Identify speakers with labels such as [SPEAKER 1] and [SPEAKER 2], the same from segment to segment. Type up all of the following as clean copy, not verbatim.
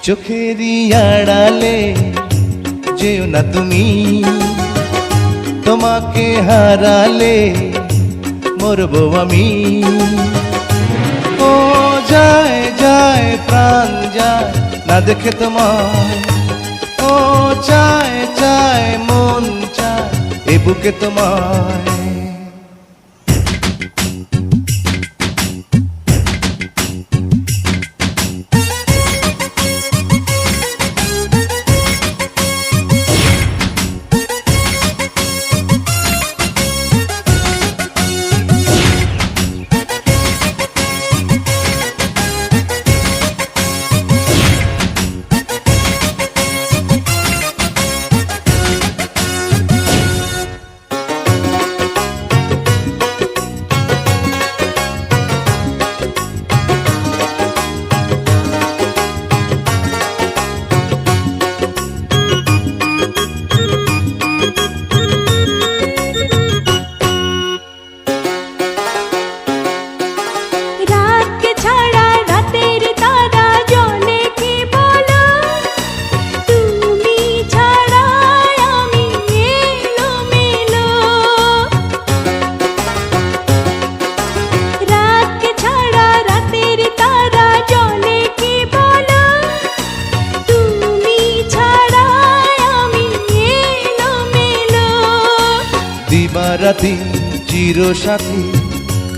[SPEAKER 1] চোখেরই আড়ালে যেও না তুমি, তোমাকে হারালে মরবো আমি। ও যায় যায় প্রাণ যায় না দেখে তোমায়, ও চায় চায় মন চায় এ বুকে তোমায়। দিবারাতি চিরসাথী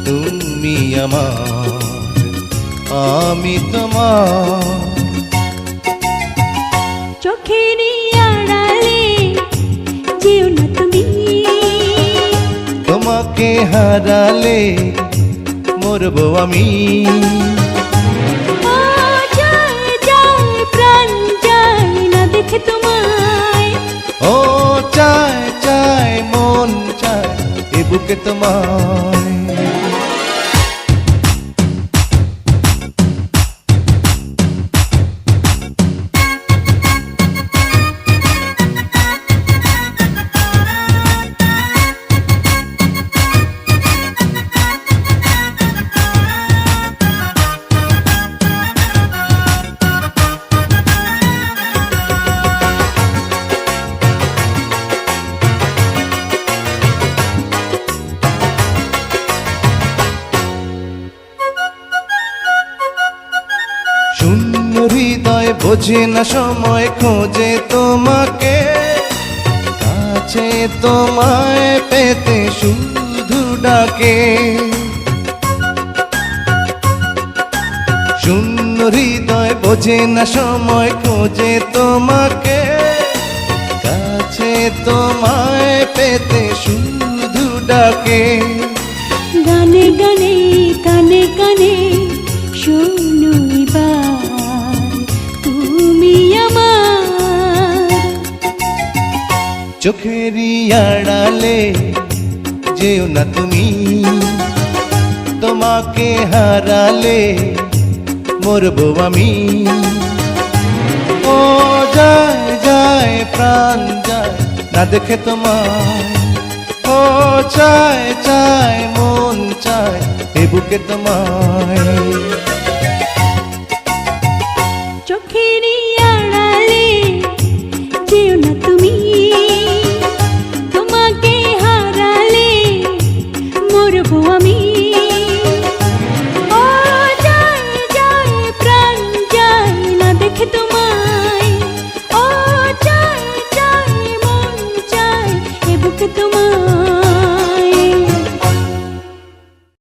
[SPEAKER 1] তুমি আমার, আমি তোমার।
[SPEAKER 2] চোখেরই আড়ালে যেও না তুমি,
[SPEAKER 1] তোমাকে হারালে মরবো আমি।
[SPEAKER 2] ও যায় যায় প্রাণ যায় না দেখে তোমায়,
[SPEAKER 1] ও চায় চায় মন চায় এ বুকে তোমায়। শূন্য হৃদয় বোঝে না সময় খোঁজে তোমাকে, কাছে তোমায় পেতে শুধু ডাকে। শূন্য হৃদয় বোঝে না সময় খোঁজে তোমাকে, কাছে তোমায় পেতে শুধু ডাকে।
[SPEAKER 2] গানে গানে কানে কানে শোনো এবার তুমি আমার।
[SPEAKER 1] চোখেরই আড়ালে যেও না তুমি, তোমাকে হারালে মরবো আমি। ও যায় যায় প্রাণ যায় না দেখে তোমায়, ও চায় চায় মন চায় এ বুকে তোমায়।
[SPEAKER 2] চোখেরই